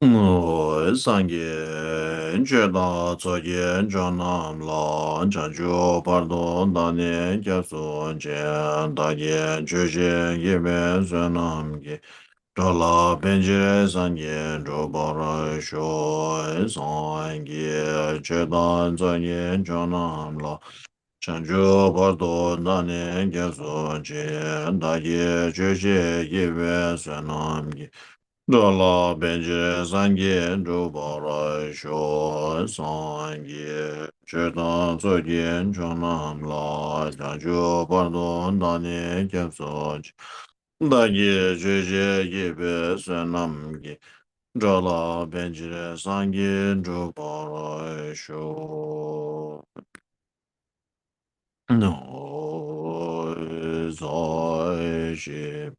Sangye, Jeda, Zoye, Jonam, La, Janju, Pardon, Dani, Jasu, Jen, Daye, Juje, Yebe, Zenam, Dola, Benjire, Sangye, Jobara, Sho, Sangye, Jeda, Zoye, Jonam, La, Janju, Pardon, Dani, Jasu, Jen, Daye, Juje, Yebe, Zenam, Dala Benjire Sangye Jubara Sho Sangye Chetan Tsogyen Chonam La Janju Pardon Dani Kyabsoj Dagi Jeje Yebe Senamgi Dala Benjire Sangye Jubara Sho No Zai Shi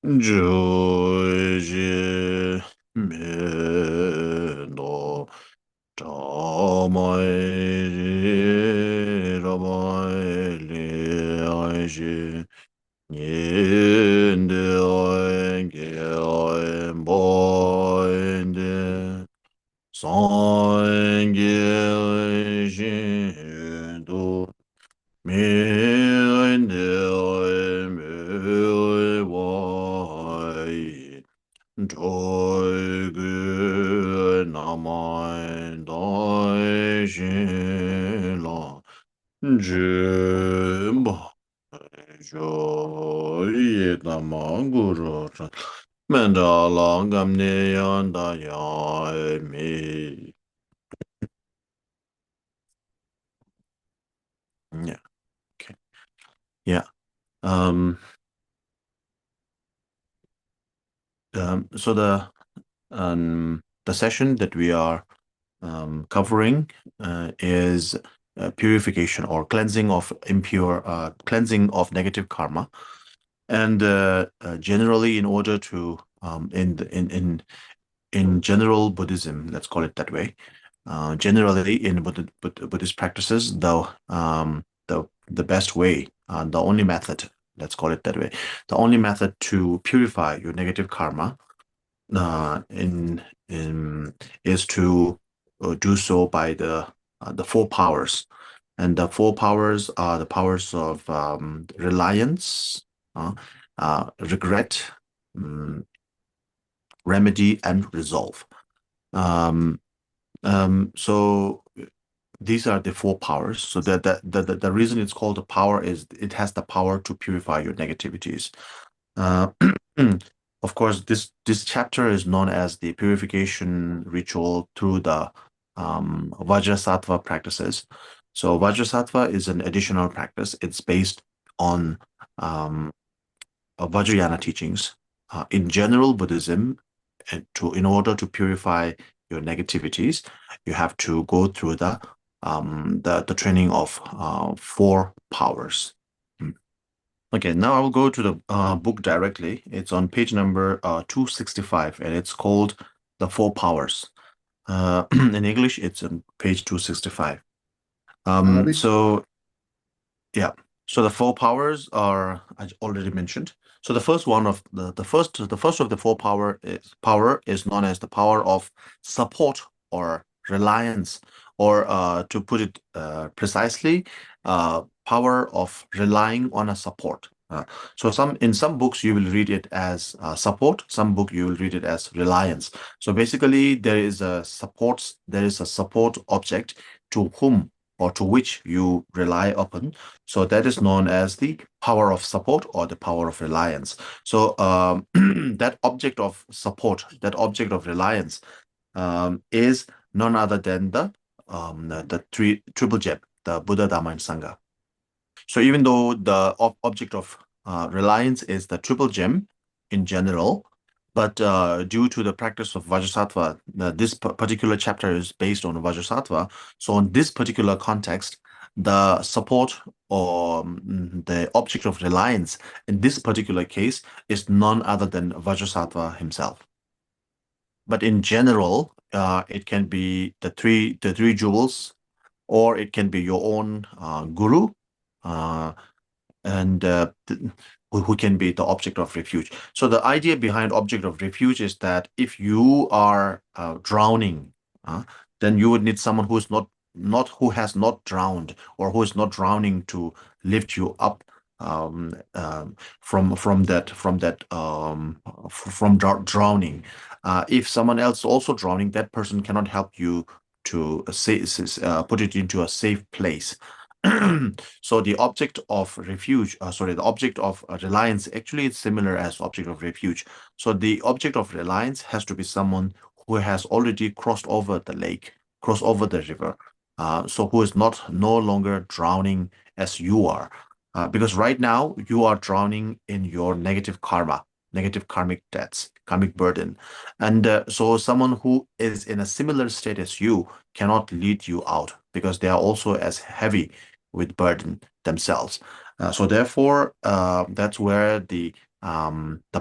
这面多朝买朝买两些年的爱给爱不的三个心都。面对面外，这个那么大心了，这么就一那么古着着，门着啷个那样的呀没？Yeah. Okay. Yeah. Um. So the session that we are covering is purification or cleansing of negative karma. And generally, in order to in general Buddhism, let's call it that way. Generally, in Buddhist practices, the best way, the only method, let's call it that way, the only method to purify your negative karma in is to do so by the four powers, and the four powers are the powers of reliance, regret, um, remedy, and resolve. Um, so these are the four powers. So the reason it's called a power is it has the power to purify your negativities. Uh, of course, this chapter is known as the purification ritual through the Vajrasattva practices. So Vajrasattva is an additional practice. It's based on Vajrayana teachings. In general Buddhism, in order to purify your negativities, you have to go through the training of four powers. Okay, now I will go to the book directly. It's on page number 265, and it's called The Four Powers. In English, it's on page 265. So yeah, so the four powers are I already mentioned. So the first one of the first of the four power is known as the power of support or reliance, or to put it precisely, power of relying on a support. So in some books you will read it as support, some book you will read it as reliance. So basically there is a support object to whom or to which you rely upon. So that is known as the power of support or the power of reliance. So that object of support, that object of reliance, is none other than the triple gem, the Buddha, Dhamma, and Sangha. So even though the object of reliance is the triple gem in general, but due to the practice of Vajrasattva, this particular chapter is based on Vajrasattva. So in this particular context, the support or the object of reliance in this particular case is none other than Vajrasattva himself. But in general, it can be the three jewels, or it can be your own guru, uh, and who can be the object of refuge. So the idea behind object of refuge is that if you are drowning, then you would need someone who is not who has not drowned or who is not drowning to lift you up from drowning. If someone else is also drowning, that person cannot help you to put it into a safe place. So the object of refuge, the object of reliance, actually it's similar as object of refuge. So the object of reliance has to be someone who has already crossed over the lake, crossed over the river, so who is no longer drowning as you are. Because right now you are drowning in your negative karma, negative karmic debts, karmic burden. And so someone who is in a similar state as you cannot lead you out because they are also as heavy with burden themselves. So therefore, that's where the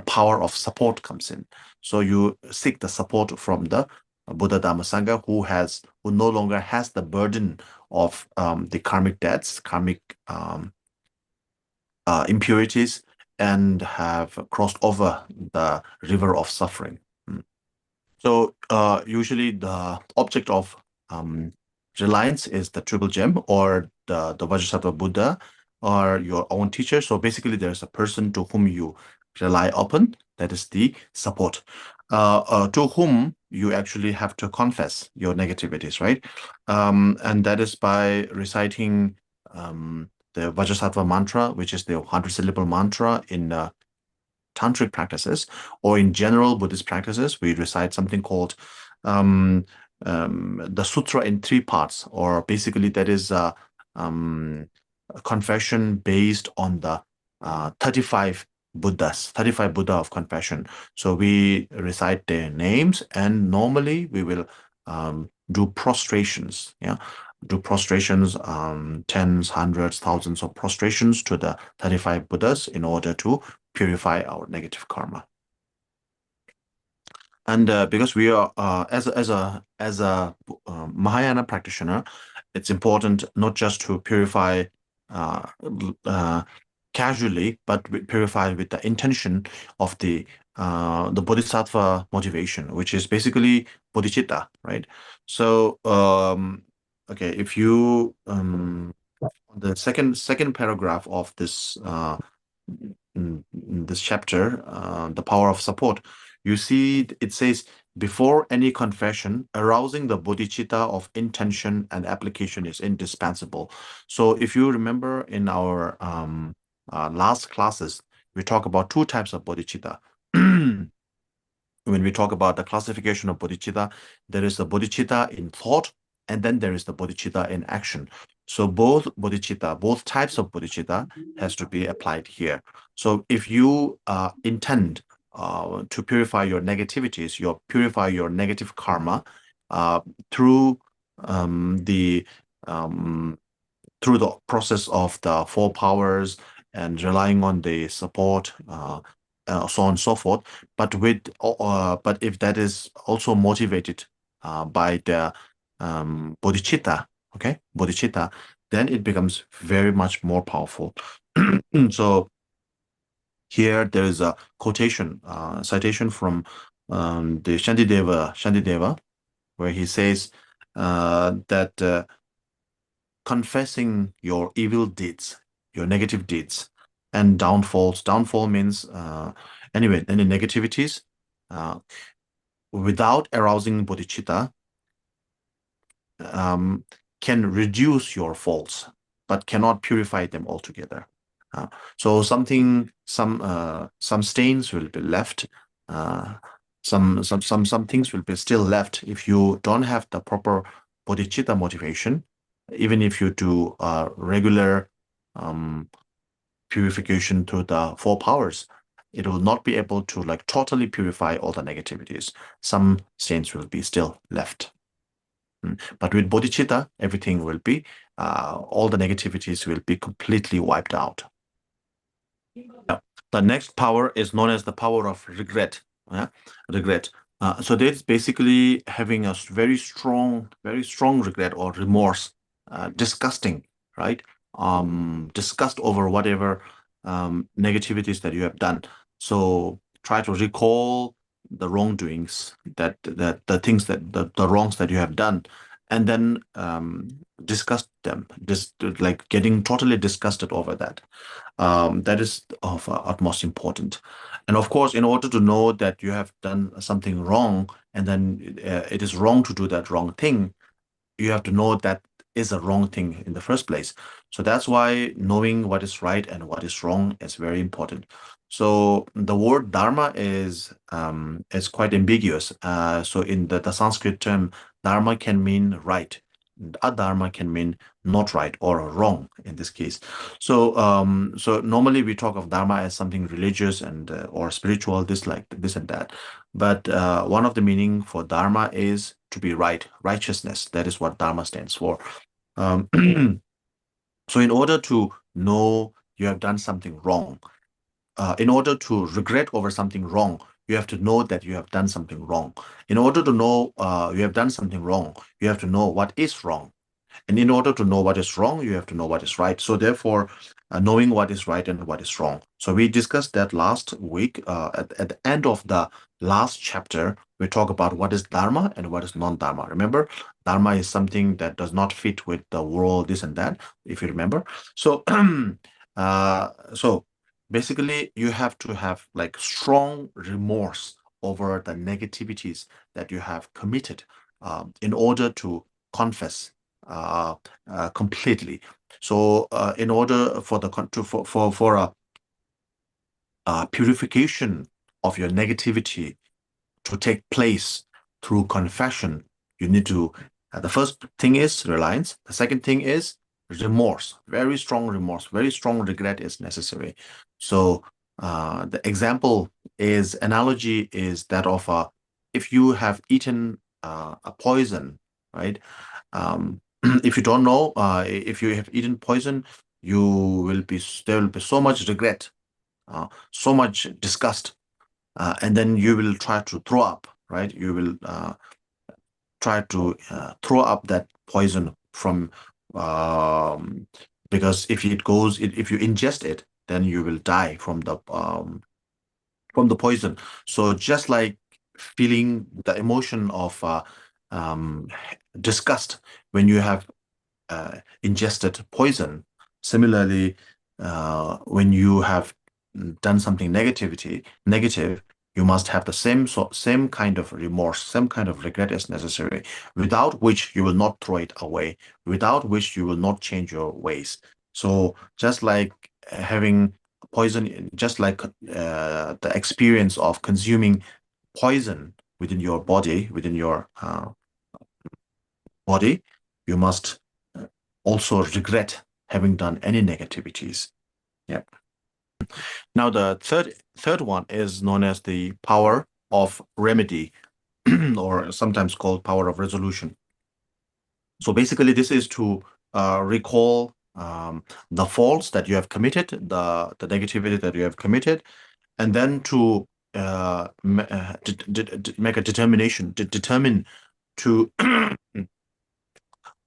power of support comes in. So you seek the support from the Buddha Dhamma Sangha who no longer has the burden of the karmic debts, karmic impurities, and have crossed over the river of suffering. So usually the object of um, reliance is the triple gem or the Vajrasattva Buddha or your own teacher. So basically there's a person to whom you rely upon. That is the support. To whom you actually have to confess your negativities, right? And that is by reciting the Vajrasattva mantra, which is the 100-syllable mantra in tantric practices, or in general Buddhist practices, we recite something called the sutra in three parts, or basically that is a confession based on the 35 Buddhas, 35 Buddha of confession. So we recite their names, and normally we will do prostrations, yeah, do prostrations, tens, hundreds, thousands of prostrations to the 35 Buddhas in order to purify our negative karma. And because we are as a Mahayana practitioner, it's important not just to purify uh, casually, but purify with the intention of the bodhisattva motivation, which is basically bodhicitta, right? So okay, if you the second paragraph of this chapter, the power of support, you see it says, before any confession, arousing the bodhicitta of intention and application is indispensable. So if you remember in our last classes, we talk about two types of bodhicitta. When we talk about the classification of bodhicitta, there is the bodhicitta in thought, and then there is the bodhicitta in action. So both bodhicitta, both types of bodhicitta has to be applied here. So if you intend to purify your negativities, you purify your negative karma through the through the process of the four powers and relying on the support, so on and so forth. But but if that is also motivated by the bodhicitta, okay, bodhicitta, then it becomes very much more powerful. So here there is a quotation, citation from the Shantideva, where he says that confessing your evil deeds, your negative deeds, and downfalls. Downfall means anyway, any negativities uh, without arousing bodhicitta can reduce your faults, but cannot purify them altogether. So some stains will be left. Some things will be still left if you don't have the proper bodhicitta motivation. Even if you do regular purification through the four powers, it will not be able to like totally purify all the negativities. Some stains will be still left. But with bodhicitta, everything will be, all the negativities will be completely wiped out. Now, the next power is known as the power of regret. Regret. So that's basically having a very strong regret or remorse, disgusting, right? Disgust over whatever negativities that you have done. So try to recall the wrongdoings, that the things that the wrongs that you have done, and then discuss them. Just like getting totally disgusted over that. That is of utmost important. And of course, in order to know that you have done something wrong, and then it is wrong to do that wrong thing, you have to know that is a wrong thing in the first place. So that's why knowing what is right and what is wrong is very important. So the word dharma is quite ambiguous. So in the Sanskrit term, dharma can mean right. Adharma can mean not right or wrong in this case. So normally we talk of dharma as something religious and or spiritual, this like this and that. But one of the meaning for dharma is to be right, righteousness. That is what dharma stands for. Um, so in order to know you have done something wrong, in order to regret over something wrong, you have to know that you have done something wrong. In order to know you have done something wrong, you have to know what is wrong. And in order to know what is wrong, you have to know what is right. So therefore, knowing what is right and what is wrong. So we discussed that last week. At the end of the last chapter, we talk about what is dharma and what is non-dharma. Remember, dharma is something that does not fit with the world, this and that, if you remember. So, so basically, you have to have like strong remorse over the negativities that you have committed in order to confess completely. So, in order for the for a purification of your negativity to take place through confession, you need to. The first thing is reliance. The second thing is remorse. Very strong remorse. Very strong regret is necessary. So, the example is analogy is that of if you have eaten a poison, right? If you don't know, if you have eaten poison, you will be there will be so much regret, so much disgust, and then you will try to throw up, right? You will try to throw up that poison from um, because if it goes, if you ingest it, then you will die from the poison. So just like feeling the emotion of um, disgust when you have ingested poison. Similarly, when you have done something negative, you must have the same kind of remorse, same kind of regret as necessary, without which you will not throw it away, without which you will not change your ways. So just like having poison, just like the experience of consuming poison within your body, within your body, you must also regret having done any negativities. Yeah. Now the third one is known as the power of remedy, or sometimes called power of resolution. So basically, this is to recall the faults that you have committed, the negativity that you have committed, and then to make a determination, to determine to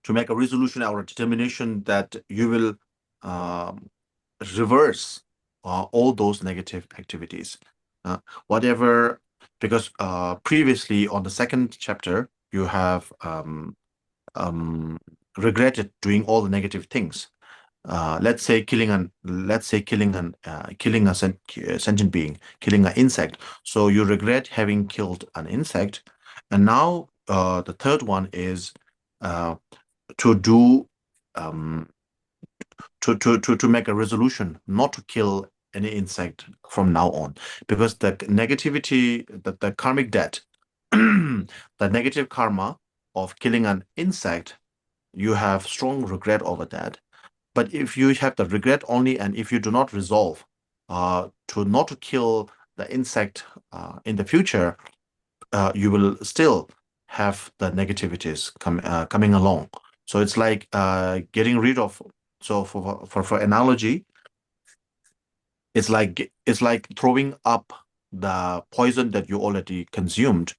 to make a resolution or a determination that you will um, reverse all those negative activities. Whatever, because previously on the second chapter, you have um, regretted doing all the negative things. Killing a sentient being, killing an insect. So you regret having killed an insect, and now the third one is uh, to do um, to make a resolution not to kill any insect from now on, because the negativity, the karmic debt, the negative karma of killing an insect, you have strong regret over that. But if you have the regret only, and if you do not resolve to not to kill the insect in the future, you will still have the negativities coming along. So it's like getting rid of. So for analogy, it's like throwing up the poison that you already consumed.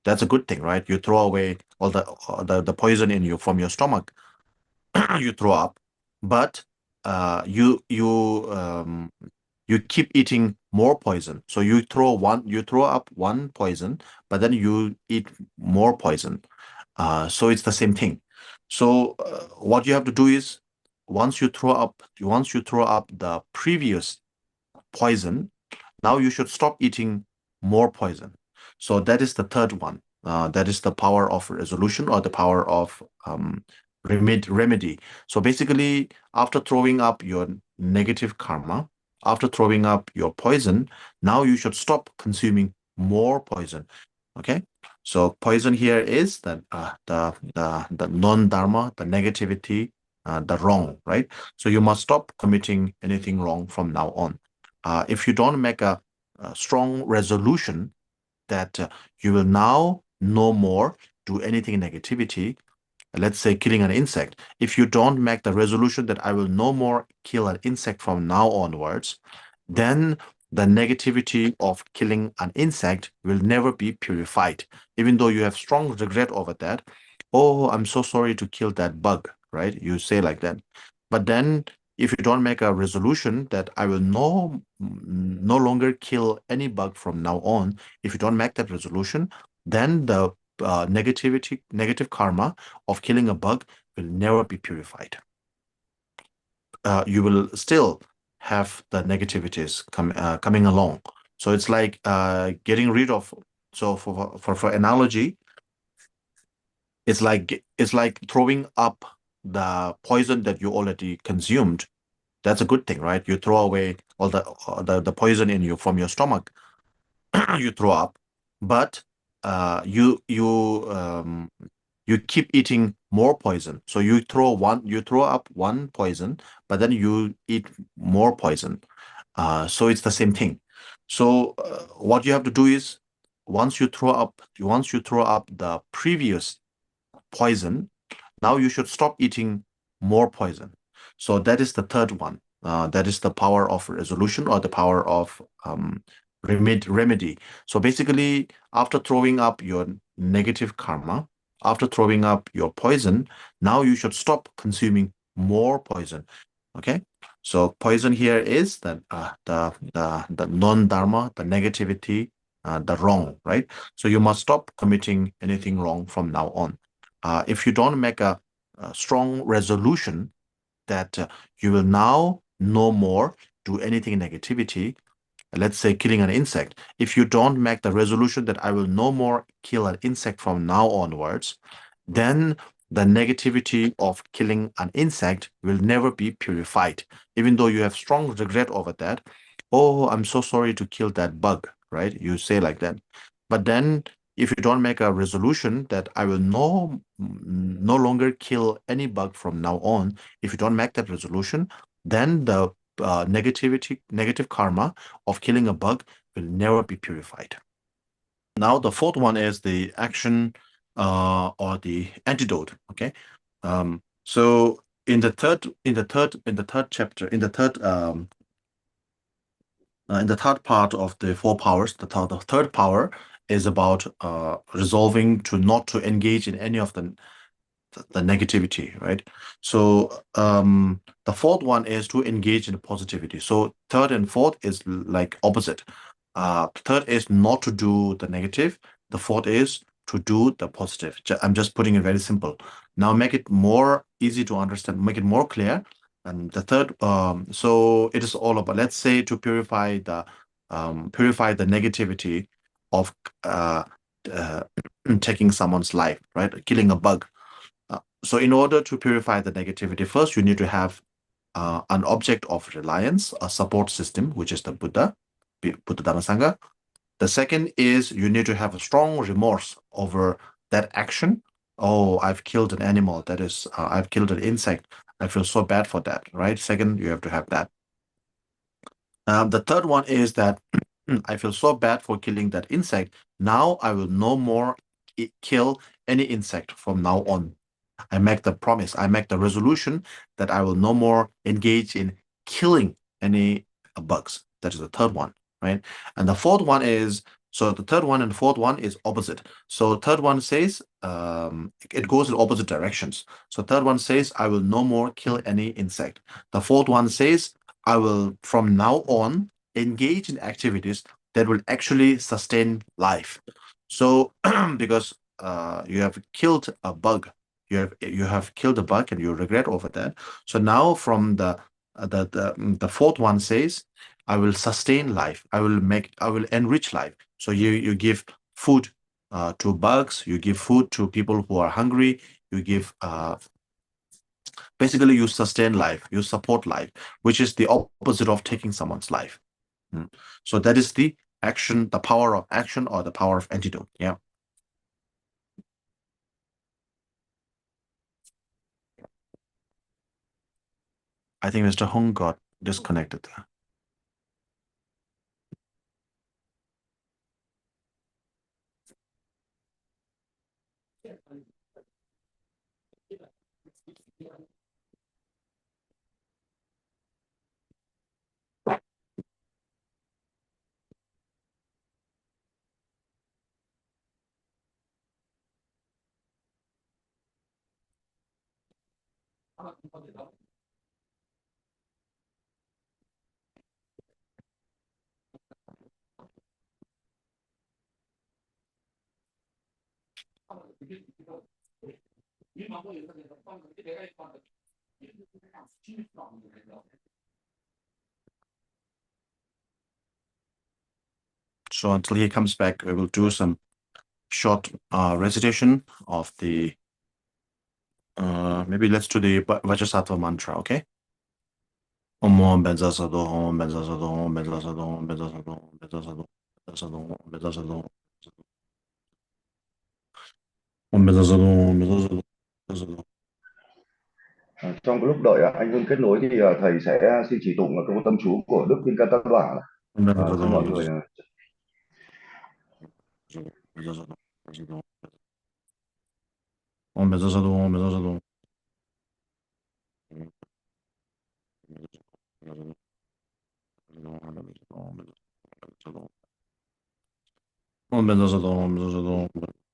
That's a good thing, right? You throw away all the poison in you from your stomach. You throw up, but you you keep eating more poison. So you throw up one poison, but then you eat more poison. So it's the same thing. So what you have to do is once you throw up the previous poison, now you should stop eating more poison. So that is the third one. That is the power of resolution or the power of remedy. So basically, after throwing up your negative karma, after throwing up your poison, now you should stop consuming more poison. Okay. So poison here is the non-dharma, the negativity, the wrong, right? So you must stop committing anything wrong from now on. If you don't make a strong resolution that you will now no more do anything negativity, let's say killing an insect. If you don't make the resolution that I will no more kill an insect from now onwards, then the negativity of killing an insect will never be purified. Even though you have strong regret over that, oh, I'm so sorry to kill that bug, right? You say like that. But then if you don't make a resolution that I will no longer kill any bug from now on, if you don't make that resolution, then the negative karma of killing a bug will never be purified. You will still have the negativities coming along. So it's like getting rid of. So for analogy, it's like throwing up the poison that you already consumed. That's a good thing, right? You throw away all the poison in you from your stomach. You throw up, but you keep eating more poison. So you throw up one poison, but then you eat more poison. So it's the same thing. So what you have to do is once you throw up the previous poison, now you should stop eating more poison. So that is the third one. That is the power of resolution or the power of remedy. So basically, after throwing up your negative karma, after throwing up your poison, now you should stop consuming more poison. Okay. So poison here is the non-dharma, the negativity, the wrong, right? So you must stop committing anything wrong from now on. If you don't make a strong resolution that you will now no more do anything negativity, let's say killing an insect. If you don't make the resolution that I will no more kill an insect from now onwards, then the negativity of killing an insect will never be purified. Even though you have strong regret over that, oh, I'm so sorry to kill that bug, right? You say like that. But then if you don't make a resolution that I will no longer kill any bug from now on, if you don't make that resolution, then the negative karma of killing a bug will never be purified. Now the fourth one is the action or the antidote. Okay, so in the third chapter, in the third part of the four powers, the third power is about resolving to not to engage in any of the negativity, right? So the fourth one is to engage in positivity. So third and fourth is like opposite. Third is not to do the negative. The fourth is to do the positive. I'm just putting it very simple. Now make it more easy to understand, make it more clear. And the third, so it is all about, let's say, to purify the negativity of uh, taking someone's life, right? Killing a bug. So in order to purify the negativity, first you need to have an object of reliance, a support system, which is the Buddha, Buddha Dhamma Sangha. The second is you need to have a strong remorse over that action. Oh, I've killed an animal. That is, I've killed an insect. I feel so bad for that, right? Second, you have to have that. The third one is that I feel so bad for killing that insect. Now I will no more kill any insect from now on. I make the promise, I make the resolution that I will no more engage in killing any bugs. That is the third one, right? And the fourth one is, so the third one and fourth one is opposite. So third one says, it goes in opposite directions. So third one says, I will no more kill any insect. The fourth one says, I will from now on engage in activities that will actually sustain life. So because you have killed a bug, you have killed a bug and you regret over that. So now from the fourth one says, I will sustain life. I will enrich life. So you give food to bugs, you give food to people who are hungry, you give basically you sustain life, you support life, which is the opposite of taking someone's life. So that is the action, the power of action or the power of antidote. Yeah. I think Mr. Hong got disconnected. So until he comes back, we will do some short recitation of the maybe let's do the Vajrasattva mantra, okay? Om Benza Sado, Om Benza Sado, Om Benza Sado, Om Benza Sado, Om Benza Sado, Benza Sado, Om Benza Sado, Om Benza Sado, Om Benza Sado, Benza Sado. Trong cái lúc đợi anh Hưng kết nối thì thầy sẽ xin chỉ tụng câu tâm chú của Đức Kinh Ca Tát Bà. Om Benza Sado, Xin mọi Om người Benza Sado, Benza Sado. Om Benza Sado, Om Benza Sado. Om Benza Sado, Om Benza Sado, Om Benza Sado.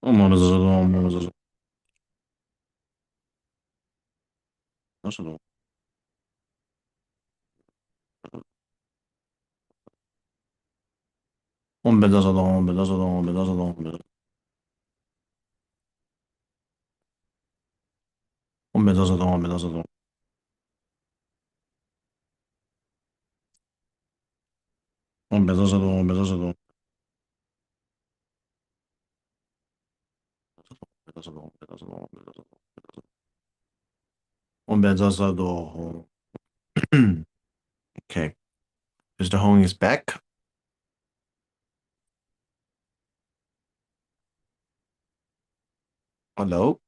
Om Benza Sado, Om Benza Sado. Om Benza Sado, Om Benza Sado, Om Benza Sado, Om Benza Sado. Om Benza Sado, Om Benza Sado. Om Benza Sado, Om Benza Sado. Om Benza Sado. Okay. Mr. Hong is back. Hello.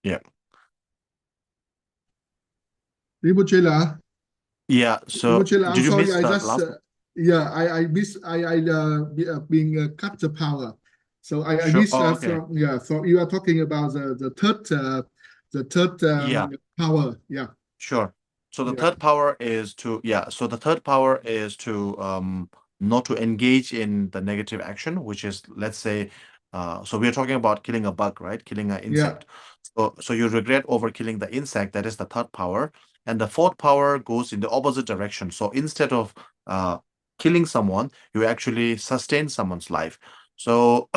Yeah. Rinpoche La. Yeah. So Rinpoche La, I'm did you sorry, miss I the just last? yeah, I miss being cut the power. So I Sure. miss Oh, okay. from yeah. So you are talking about the third Yeah. power. Yeah. Sure. So the Yeah. third power is to, yeah, so the third power is to not to engage in the negative action, which is, let's say, so we're talking about killing a bug, right? Killing an Yeah. insect. So you regret over killing the insect, that is the third power. And the fourth power goes in the opposite direction. So instead of killing someone, you actually sustain someone's life. So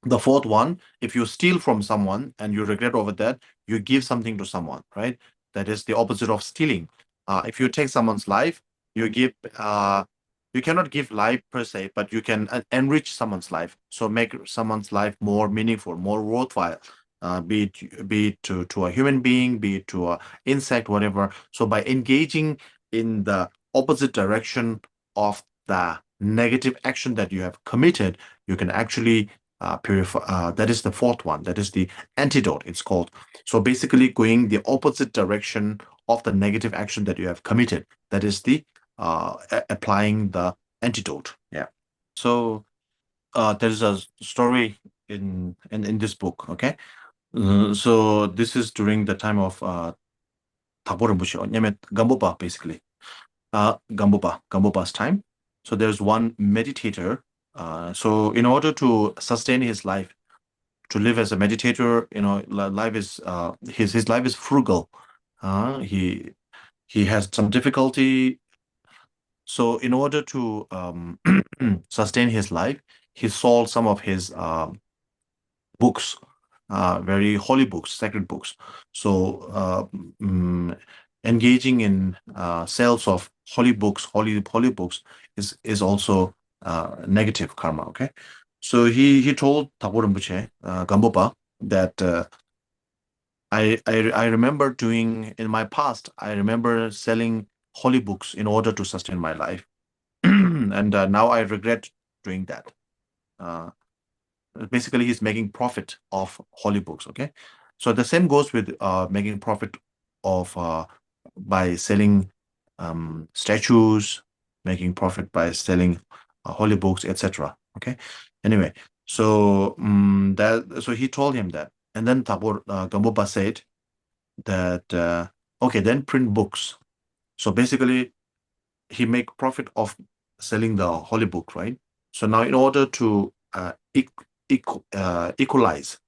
the fourth one, if you steal from someone and you regret over that, you give something to someone, right? That is the opposite of stealing. If you take someone's life, you give, you cannot give life per se, but you can enrich someone's life. So make someone's life more meaningful, more worthwhile. Be it to a human being, be it to a insect, whatever. So by engaging in the opposite direction of the negative action that you have committed, you can actually purify. That is the fourth one. That is the antidote, it's called. So basically going the opposite direction of the negative action that you have committed. That is the applying the antidote. Yeah. So there's a story in this book. Okay. So this is during the time of Tongkhor Rinpoche, Gambopa, basically. Gambopa's time. So there's one meditator. So in order to sustain his life, live as a meditator. Life is his life is frugal. He has some difficulty. So in order to sustain his life, he sold some of his books, very holy books, sacred books. So engaging in sales of holy books, holy books is also negative karma. Okay, so he told Thakur Rinpoche, Gampopa, that I remember doing in my past. I remember selling holy books in order to sustain my life, and now I regret doing that. Basically, he's making profit of holy books. Okay, so the same goes with making profit of by selling statues, making profit by selling holy books, etc. Okay, anyway, so so he told him that, and then Thakur Gampopa said that okay, then print books. So basically, he make profit of selling the holy book, right? So now, in order to equalize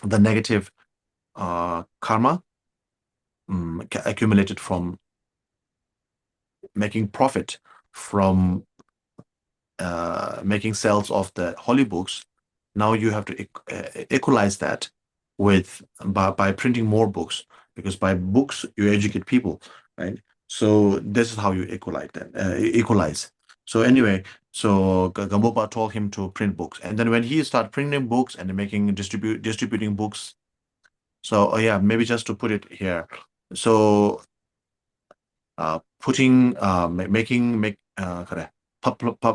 the negative karma accumulated from making profit from making sales of the holy books, now you have to equalize that with by printing more books, because by books you educate people, right? So this is how you equalize. So anyway, so Gampopa told him to print books, and then when he started printing books and distributing books, so yeah, maybe just to put it here, so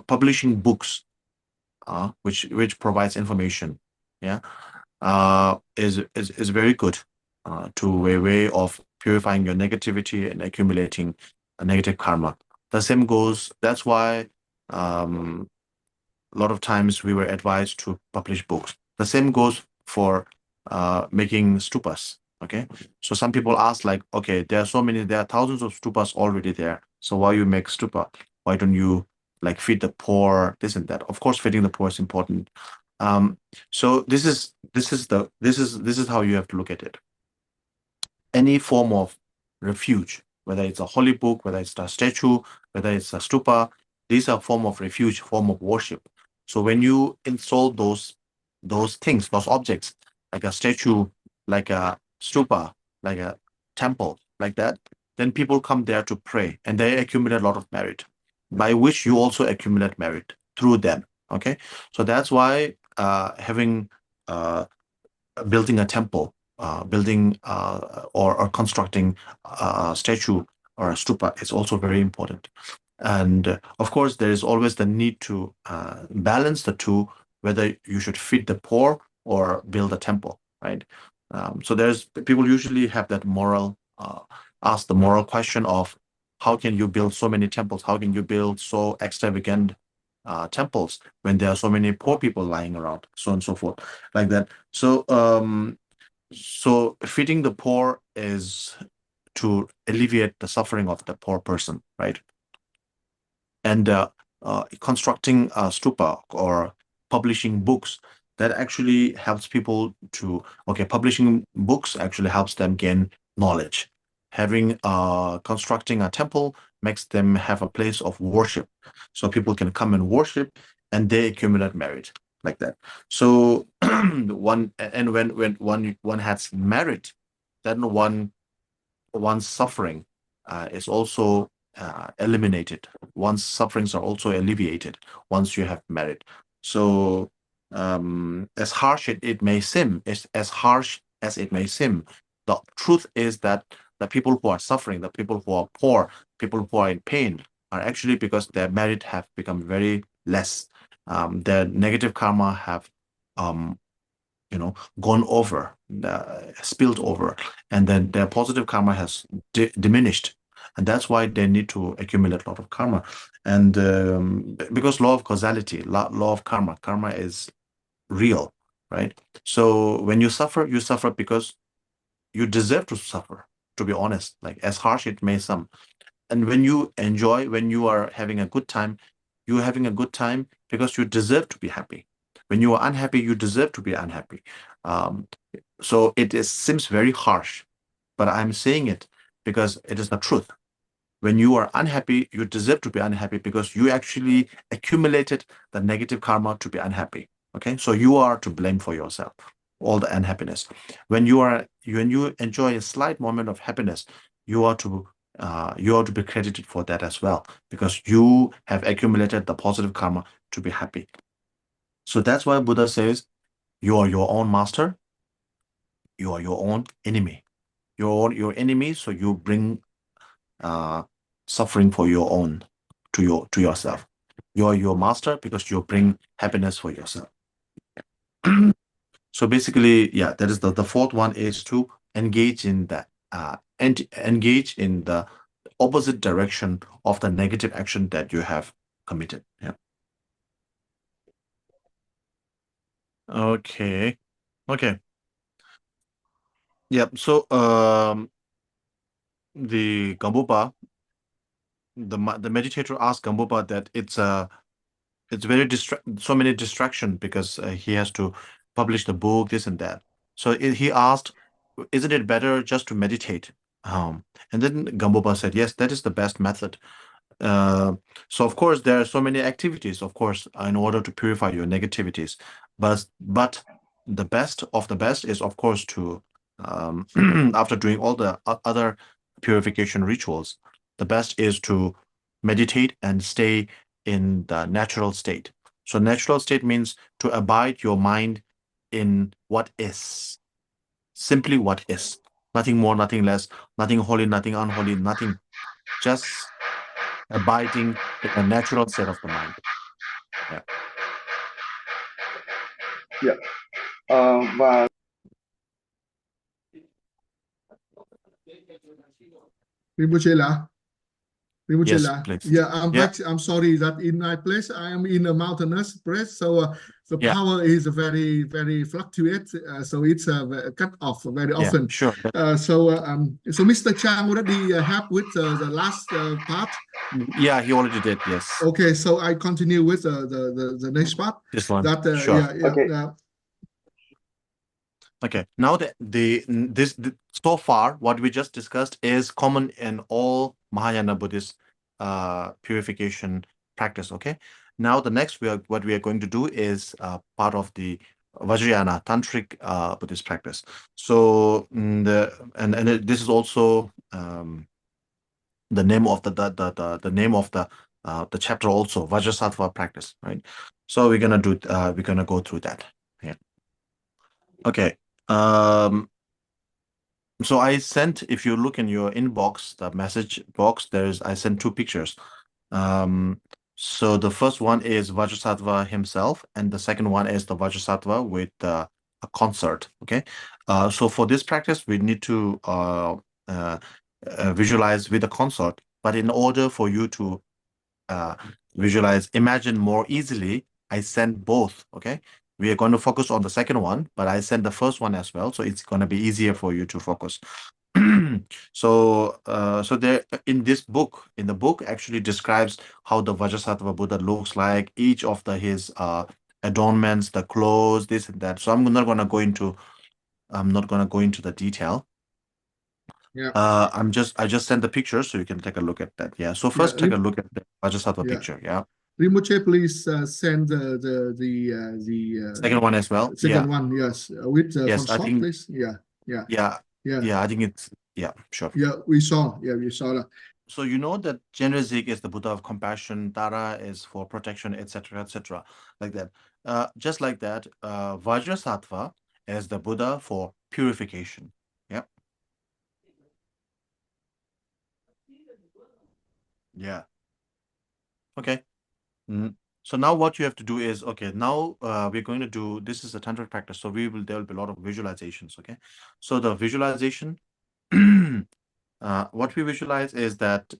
publishing books, which provides information, yeah, is very good to a way of purifying your negativity and accumulating a negative karma. The same goes. That's why a lot of times we were advised to publish books. The same goes for making stupas. Okay, so some people ask, like, okay, there are thousands of stupas already there. So why you make stupa? Why don't you like feed the poor? This and that. Of course, feeding the poor is important. So this is how you have to look at it. Any form of refuge, whether it's a holy book, whether it's a statue, whether it's a stupa, these are form of refuge, form of worship. So when you install those things, those objects, like a statue, like a stupa, like a temple, like that, then people come there to pray, and they accumulate a lot of merit, by which you also accumulate merit through them. Okay, so that's why having building a temple, building or constructing a statue or a stupa is also very important. And of course, there is always the need to balance the two, whether you should feed the poor or build a temple, right? So there's people usually have that moral, ask the moral question of how can you build so many temples? How can you build so extravagant temples when there are so many poor people lying around, so on and so forth, like that. So so feeding the poor is to alleviate the suffering of the poor person, right? And constructing a stupa or publishing books, that actually helps people to, okay, publishing books actually helps them gain knowledge. Having constructing a temple makes them have a place of worship, so people can come and worship, and they accumulate merit, like that. So when one has merit, then one's suffering is also eliminated. One's sufferings are also alleviated once you have merit. So as harsh it may seem, as harsh as it may seem, the truth is that the people who are suffering, the people who are poor, people who are in pain, are actually because their merit have become very less. Their negative karma have gone over, spilled over, and then their positive karma has diminished, and that's why they need to accumulate a lot of karma. And because law of causality, law of karma is real, right? So when you suffer because you deserve to suffer, to be honest, like as harsh it may sound. And when you enjoy, when you are having a good time, you're having a good time because you deserve to be happy. When you are unhappy, you deserve to be unhappy. So seems very harsh, but I'm saying it because it is the truth. When you are unhappy, you deserve to be unhappy because you actually accumulated the negative karma to be unhappy. Okay, so you are to blame for yourself, all the unhappiness. When you enjoy a slight moment of happiness, you are to be credited for that as well because you have accumulated the positive karma to be happy. So that's why Buddha says you are your own master, you are your own enemy. You're your enemy, so you bring suffering for your own to yourself. You're your master because you bring happiness for yourself. So basically, yeah, that is the fourth one is to engage in that and engage in the opposite direction of the negative action that you have committed. Yeah. Okay. Yeah. So the Gambupa, the meditator asked Gambupa that it's very so many distraction because he has to publish the book, this and that. So he asked, isn't it better just to meditate? And then Gambupa said, yes, that is the best method. So of course there are so many activities, of course, in order to purify your negativities, but the best of the best is, of course, to after doing all the other purification rituals, the best is to meditate and stay in the natural state. So natural state means to abide your mind in what is, simply what is, nothing more, nothing less, nothing holy, nothing unholy, nothing, just abiding in a natural state of the mind. Yeah. Dạ. Và Rinpoche La. Yes, please. Yeah, Yeah. I'm sorry that in my place I am in a mountainous place, so the Yeah. power is very, very fluctuate. So it's cut off very often. Sure. So Mr. Chang already helped with the last part. Yeah, he already did. Yes. Okay, so I continue with the next part. This one. That Sure. Okay. Okay. Now so far what we just discussed is common in all Mahayana Buddhist purification practice. Okay. Now the next what we are going to do is part of the Vajrayana tantric Buddhist practice. So this is also the name of the name of the chapter also, Vajrasattva practice, right? So we're gonna go through that. Yeah. Okay. So I sent, if you look in your inbox, the message box, I sent two pictures. So the first one is Vajrasattva himself, and the second one is the Vajrasattva with a concert. Okay. So for this practice, we need to visualize with a consort, but in order for you to imagine more easily, I send both. Okay, we are going to focus on the second one, but I send the first one as well, so it's going to be easier for you to focus. So there in the book actually describes how the Vajrasattva Buddha looks like, each of his adornments, the clothes, this and that. So I'm not going to go into the detail. Yeah. I just sent the picture so you can take a look at that. Yeah. So first take a look at the Vajrasattva picture. Yeah. Rinpoche, please send the second one as well. Second one, yes, with yes, I think, please. Yeah. I think it's sure. Yeah, we saw that. So you know that Genrezik is the Buddha of compassion, Tara is for protection, etc., like that. Just like that, Vajrasattva is the Buddha for purification. Yeah. Yeah. Okay. So now what you have to do is, okay, now we're going to do, this is a tantric practice, so there will be a lot of visualizations. Okay. So the visualization, what we visualize is that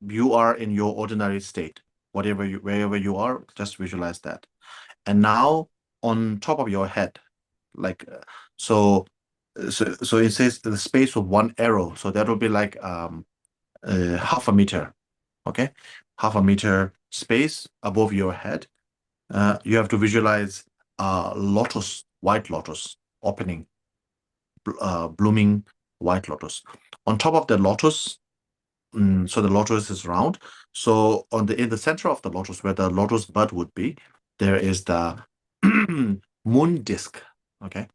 you are in your ordinary state, wherever you are, just visualize that. And now on top of your head, like so it says the space of one arrow, so that will be like half a meter. Okay, half a meter space above your head. You have to visualize lotus, white lotus, opening, blooming white lotus. On top of the lotus, so the lotus is round. So in the center of the lotus, where the lotus bud would be, there is the moon disk. Okay.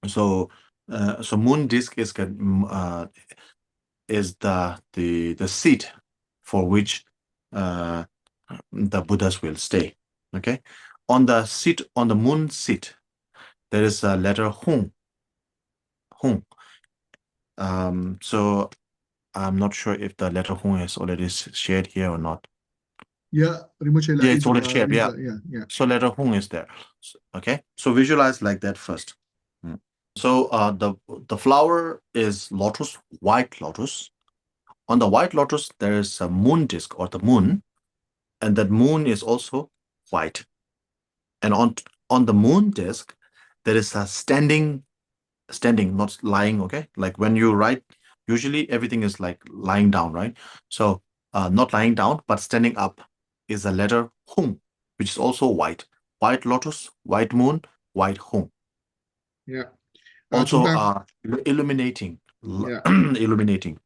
So moon disk is the seat for which the Buddhas will stay. Okay. On the moon seat, there is a letter Hung. Hung. So I'm not sure if the letter Hung is already shared here or not. Yeah, Rinpoche, Yeah, it's already shared. Yeah. yeah. So letter Hung is there. Okay. So visualize like that first. So the flower is lotus, white lotus. On the white lotus, there is a moon disk or the moon, and that moon is also white. And on the moon disk, there is a standing, not lying. Okay, like when you write, usually everything is like lying down, right? So not lying down, but standing up is a letter Hung, which is also white. White lotus, white moon, white Hung. Yeah. Also ta... illuminating. Yeah. Illuminating.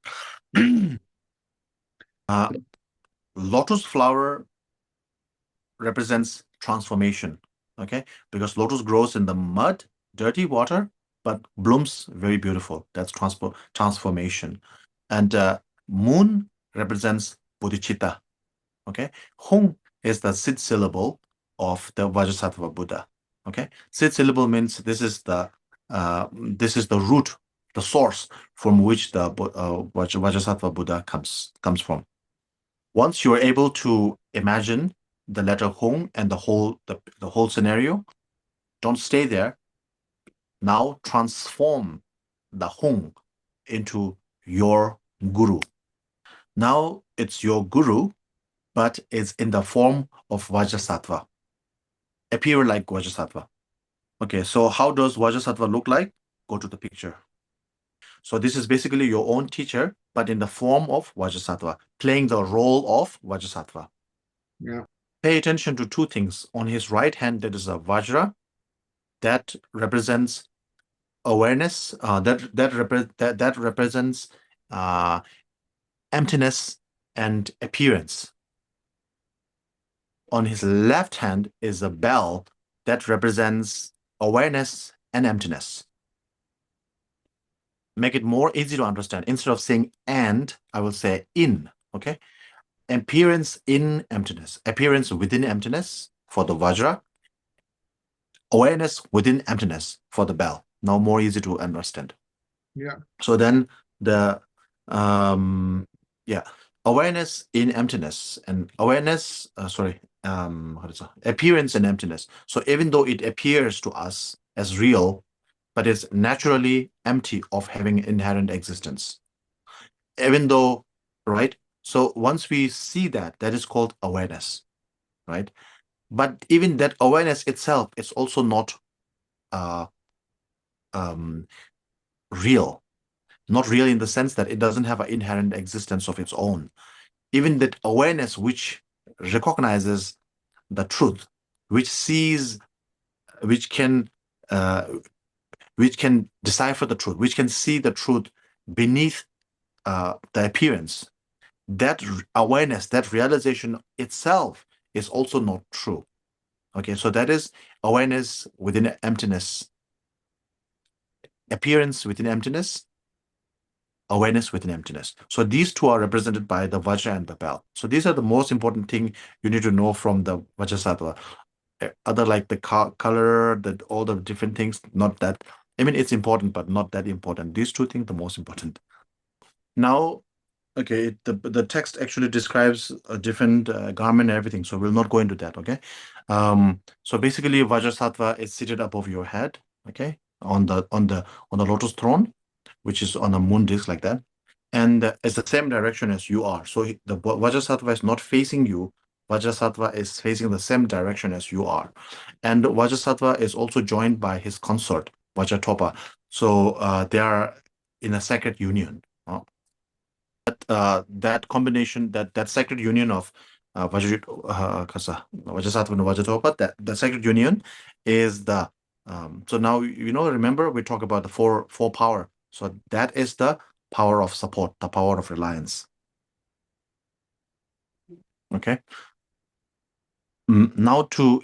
Lotus flower represents transformation. Okay, because lotus grows in the mud, dirty water, but blooms very beautiful. That's transformation. And moon represents bodhicitta. Okay, Hung is the Sid syllable of the Vajrasattva Buddha. Okay, Sid syllable means this is the root, the source from which the Vajrasattva Buddha comes from. Once you are able to imagine the letter Hung and the whole scenario, don't stay there. Now transform the Hung into your guru. Now it's your guru, but it's in the form of Vajrasattva. Appear like Vajrasattva. Okay, so how does Vajrasattva look like? Go to the picture. So this is basically your own teacher, but in the form of Vajrasattva, playing the role of Vajrasattva. Yeah. Pay attention to two things. On his right hand, there is a Vajra that represents awareness. That represents emptiness and appearance. On his left hand is a bell that represents awareness and emptiness. Make it more easy to understand. Instead of saying and, I will say in. Okay. Appearance in emptiness. Appearance within emptiness for the Vajra. Awareness within emptiness for the bell. Now more easy to understand. Yeah. So then the awareness in emptiness and awareness, appearance in emptiness. So even though it appears to us as real, but it's naturally empty of having inherent existence. Even though, right? So once we see that, that is called awareness, right? But even that awareness itself is also not real. Not real in the sense that it doesn't have an inherent existence of its own. Even that awareness which recognizes the truth, which sees, which can decipher the truth, which can see the truth beneath the appearance, that awareness, that realization itself is also not true. Okay, so that is awareness within emptiness, appearance within emptiness, awareness within emptiness. So these two are represented by the Vajra and the bell. So these are the most important thing you need to know from the Vajrasattva. Other like the color, all the different things, not that. I mean, it's important, but not that important. These two things, the most important. Now, okay, the text actually describes a different garment and everything, so we'll not go into that. Okay, so basically, Vajrasattva is seated above your head. Okay, on the lotus throne, which is on a moon disk like that, and it's the same direction as you are. So the Vajrasattva is not facing you. Vajrasattva is facing the same direction as you are, and Vajrasattva is also joined by his consort Vajratopa. So they are in a sacred union. That combination, that sacred union of Vajrasattva and Vajrasattva, that the sacred union is the so now remember we talk about the four power. So that is the power of support, the power of reliance. Okay. Now so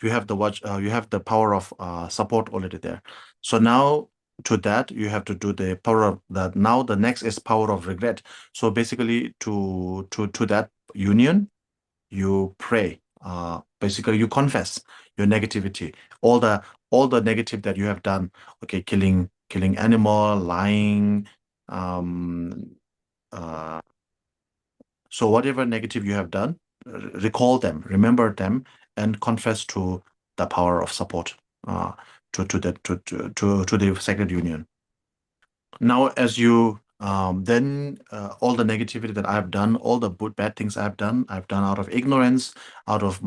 you have the power of support already there. So now to that you have to do the power of that. Now the next is power of regret. So basically to that union you pray. Basically you confess your negativity, all the negative that you have done. Okay, killing animal, lying, so whatever negative you have done, recall them, remember them, and confess to the power of support, to the sacred union. Now, as you then all the negativity that I've done, all the bad things I've done out of ignorance, out of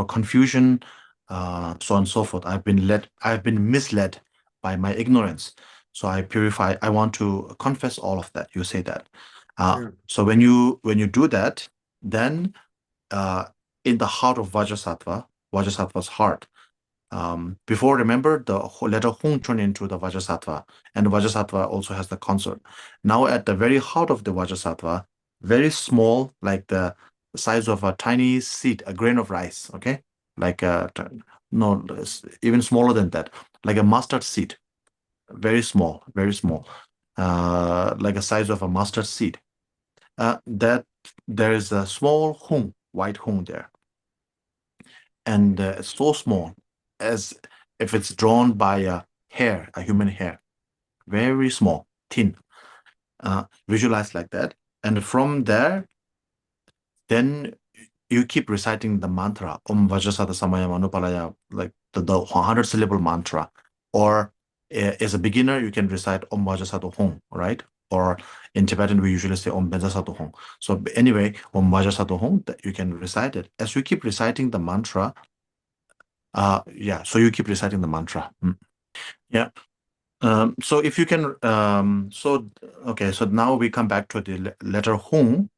confusion, so on and so forth. I've been misled by my ignorance. So I purify. I want to confess all of that. You say that. So when you do that, then in the heart of Vajrasattva's heart. Before, remember, the letter Hung turned into the Vajrasattva, and Vajrasattva also has the consort. Now, at the very heart of the Vajrasattva, very small, like the size of a tiny seed, a grain of rice, okay? Like no, even smaller than that, like a mustard seed, very small, like a size of a mustard seed. That there is a small Hung, white Hung there, and it's so small, as if it's drawn by a human hair, very small, thin. Visualize like that, and from there, then you keep reciting the mantra Om Vajrasattva Samaya Manupalaya, like the 100-syllable mantra. Or as a beginner, you can recite Om Vajrasattva Hong, right? Or in Tibetan, we usually say Om Vajrasattva Hong. So anyway, Om Vajrasattva Hong, you can recite it. As you keep reciting the mantra, so you keep reciting the mantra. Yeah. So if you can, so now we come back to the letter Hung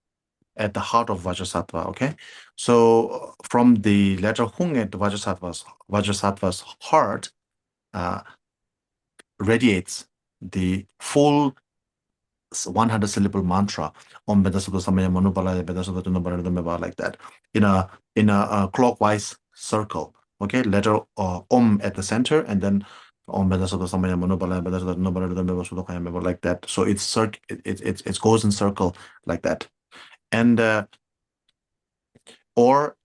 at the heart of Vajrasattva. Okay, so from the letter Hung at the Vajrasattva's heart radiates the full 100-syllable mantra Om Vajrasattva Samaya Manupalaya Vajrasattva Tunabharadameva, like that, in a clockwise circle. Okay, letter Om at the center, and then Om Vajrasattva Samaya Manupalaya Vajrasattva Tunabharadameva Sudokayameva, like that. So it goes in circle like that. And or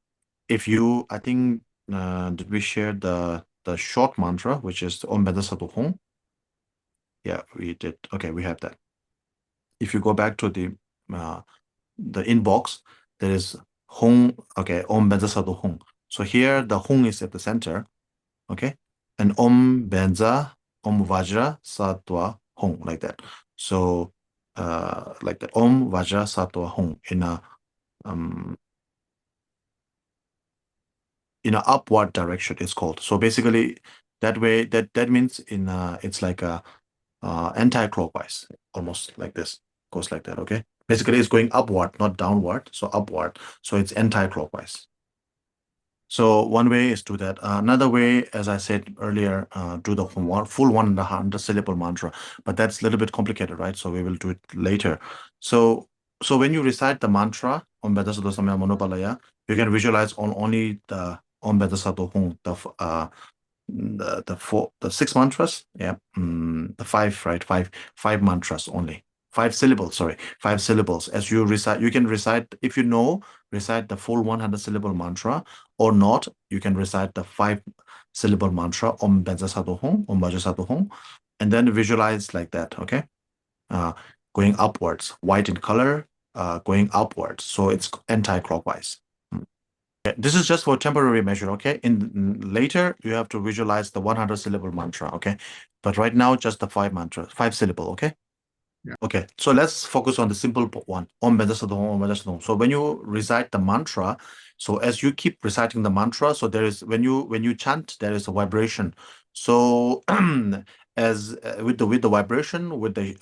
if you, I think, did we share the short mantra, which is Om Vajrasattva Hong? Yeah, we did. Okay, we have that. If you go back to the inbox, there is Hong. Okay, Om Vajrasattva Hong. So here the Hong is at the center. Okay, and Om Benza, Om Vajrasattva Hong, like that. So like the Om Vajrasattva Hong in a upward direction, it's called. So basically that way, that means it's like a anti-clockwise, almost like this, goes like that. Okay, basically it's going upward, not downward, so upward, so it's anti-clockwise. So one way is do that. Another way, as I said earlier, do the full 100-syllable mantra, but that's a little bit complicated, right? So we will do it later. So when you recite the mantra Om Vajrasattva Samaya Manupalaya, you can visualize on only the Om Vajrasattva Hung, the 6 mantras, yeah, the 5, right? Five mantras only. 5 syllables, sorry, 5 syllables. As you recite, you can recite, if you know, recite the full 100-syllable mantra, or not, you can recite the 5-syllable mantra Om Vajrasattva Hong, Om Vajrasattva Hong, and then visualize like that. Okay, going upwards, white in color, going upwards, so it's anti-clockwise. This is just for temporary measure. Okay, in later you have to visualize the 100-syllable mantra. Okay, but right now just the 5 syllable. Okay. Yeah. Okay, so let's focus on the simple one. Om Vajrasattva Hong, Om Vajrasattva Hong. So when you recite the mantra, so as you keep reciting the mantra, so there is, when you chant, there is a vibration. So as with the vibration, the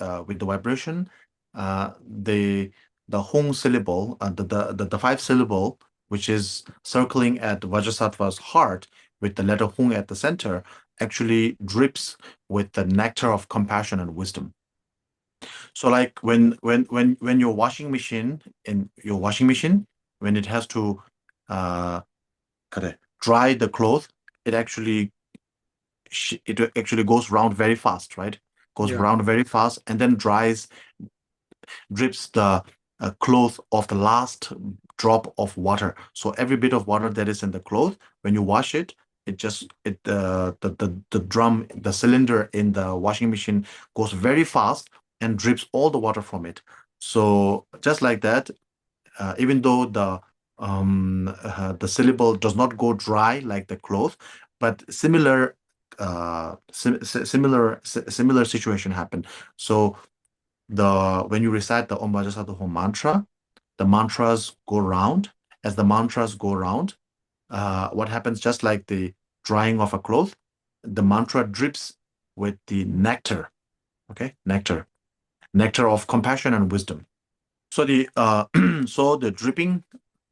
Hong syllable, the 5 syllable which is circling at Vajrasattva's heart with the letter Hung at the center, actually drips with the nectar of compassion and wisdom. So like when your washing machine when it has to uh dry the clothes, it actually goes round very fast, right? Goes Yeah. round very fast and then drips the cloth of the last drop of water. So every bit of water that is in the cloth, when you wash it, the drum, the cylinder in the washing machine goes very fast and drips all the water from it. So just like that, even though the syllable does not go dry like the cloth, but similar similar situation happened. So when you recite the Om Vajrasattva Hum mantra, the mantras go round. As the mantras go round, what happens, just like the drying of a cloth, the mantra drips with the nectar. Okay, nectar of compassion and wisdom. So the so the dripping,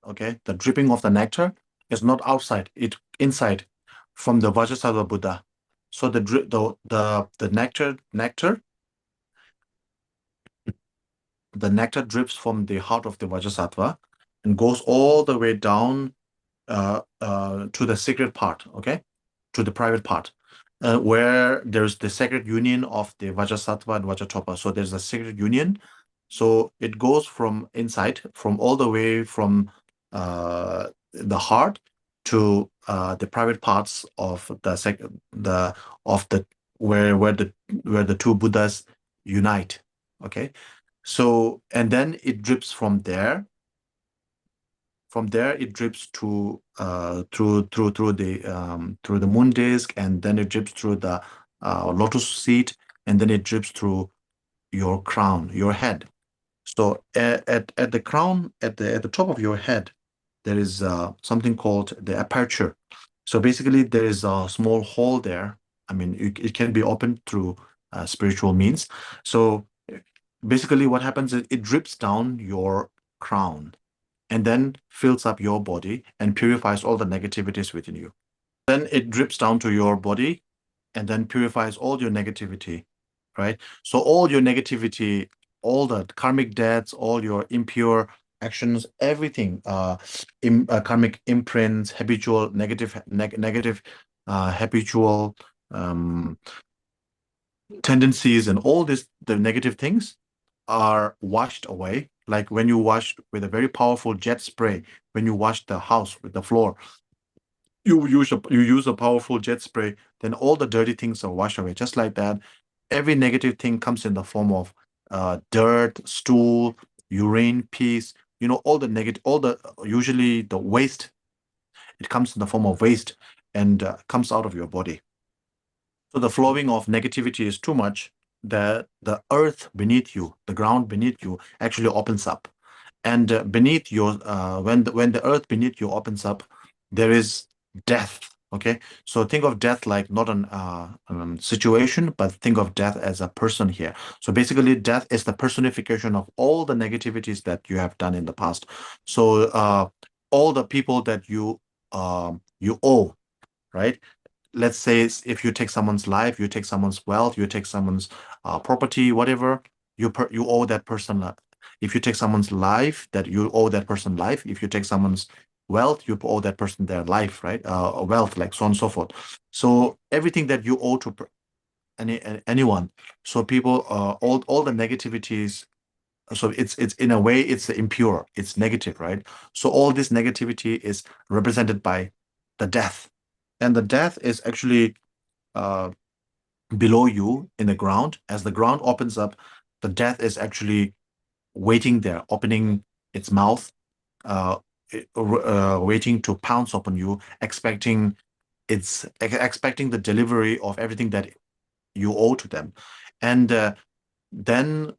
okay, the dripping of the nectar is not outside, it inside from the Vajrasattva Buddha. So the nectar drips from the heart of the Vajrasattva and goes all the way down to the sacred part, okay, to the private part, where there's the sacred union of the Vajrasattva and Vajratopa. So there's a sacred union. So it goes from inside, from all the way from the heart to the private parts of the of the where the two Buddhas unite. Okay, so and then it drips from there. From there, it drips to through the moon disk, and then it drips through the lotus seat, and then it drips through your crown, your head. So at the crown, at the top of your head, there is something called the aperture. So basically, there is a small hole there. I mean, it can be opened through spiritual means. So basically, what happens is it drips down your crown and then fills up your body and purifies all the negativities within you. Then it drips down to your body and then purifies all your negativity, right? So all your negativity, all the karmic debts, all your impure actions, everything, karmic imprints, habitual negative habitual tendencies, and all the negative things are washed away. Like when you wash with a very powerful jet spray, when you wash the house with the floor, you use a powerful jet spray, then all the dirty things are washed away. Just like that, every negative thing comes in the form of dirt, stool, urine, piece. You know, all the negative, all the usually the waste. It comes in the form of waste and comes out of your body. So the flowing of negativity is too much that the earth beneath you, the ground beneath you, actually opens up. And beneath your, when the earth beneath you opens up, there is death. Okay, so think of death like not an situation, but think of death as a person here. So basically, death is the personification of all the negativities that you have done in the past. So all the people that you owe, right? Let's say if you take someone's life, you take someone's wealth, you take someone's property, whatever, you owe that person. If you take someone's life, that you owe that person life. If you take someone's wealth, you owe that person their life, right? Wealth, like so on and so forth. So everything that you owe to anyone. So people, all the negativities. So it's in a way it's impure, it's negative, right? So all this negativity is represented by the death, and the death is actually uh, below you in the ground. As the ground opens up, the death is actually waiting there, opening its mouth, uh, waiting to pounce upon you, expecting the delivery of everything that you owe to them. And then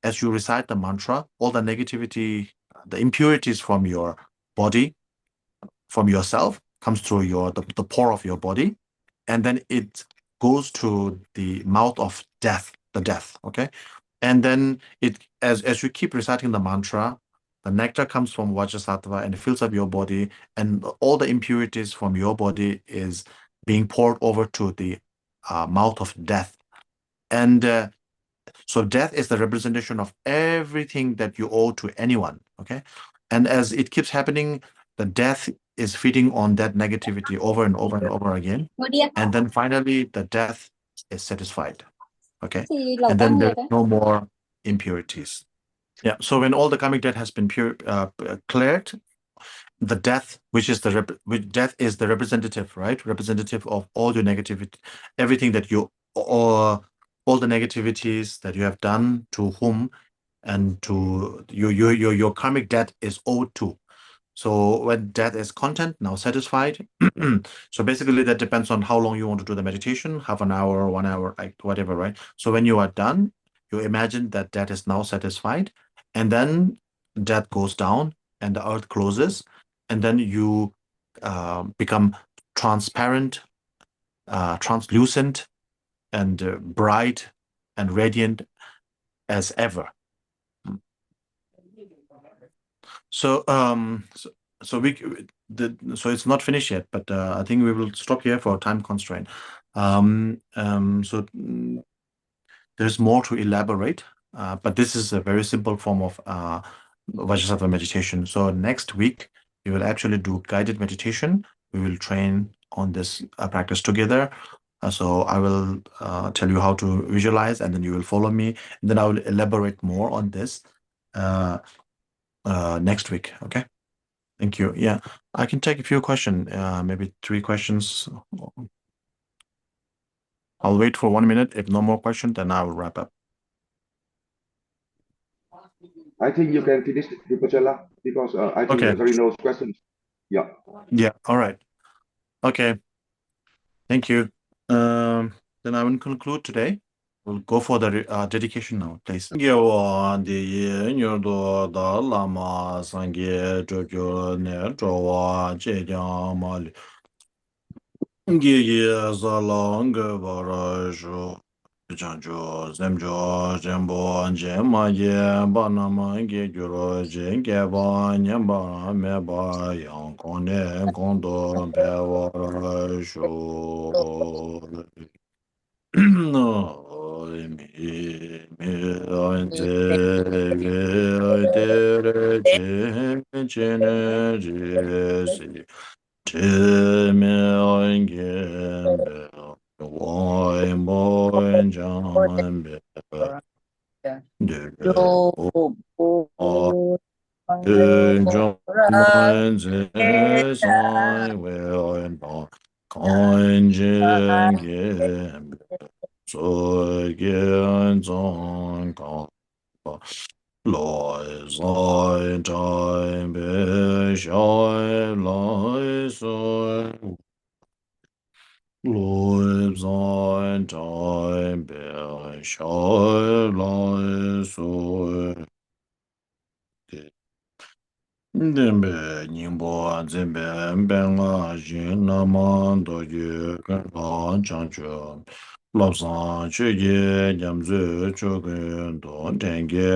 as you recite the mantra, all the negativity, the impurities from your body, from yourself, comes through the pore of your body, and then it goes to the mouth of death, the death. Okay, and then as you keep reciting the mantra, the nectar comes from Vajrasattva and it fills up your body, and all the impurities from your body is being poured over to the mouth of death. And so death is the representation of everything that you owe to anyone. Okay. And as it keeps happening, the death is feeding on that negativity over and over and over again. And then finally, the death is satisfied. Okay. And then there's no more impurities. Yeah. So when all the karmic debt has been cleared, the death, which death is the representative, right? Representative of all your negativity, everything that you, or all the negativities that you have done to whom, and to your karmic debt is owed to. So when death is content, now satisfied. So basically that depends on how long you want to do the meditation, half an hour, 1 hour, like whatever, right? So when you are done, you imagine that death is now satisfied, and then death goes down and the earth closes, and then you become transparent, translucent, and bright and radiant as ever. So so it's not finished yet, but I think we will stop here for a time constraint. There's more to elaborate, but this is a very simple form of Vajrasattva meditation. So next week we will actually do guided meditation. We will train on this practice together. So I will tell you how to visualize, and then you will follow me. And then I will elaborate more on this next week. Okay. Thank you. Yeah, I can take a few questions, maybe 3 questions. I'll wait for 1 minute. If no more questions, then I will wrap up. I think you can finish, Rinpoche, because I think Okay. there are no questions. Yeah. Yeah. All right. Okay. Thank you. Then I will conclude today. We'll go for the dedication now, please. Janjo, Zemjo, Jembo, Jema, Banama, Giguro, Jingaba, Nyamba, Meba, Yankone, Gondo, Bewa, Sho. No, me, Loi zai tai be shai lai soi. Loi zai tai be shai lai soi. Dembe nyingbo zembe benga jin naman do yu kan la chan chu. Lop san chu ye nyam zu chu gen do tenge.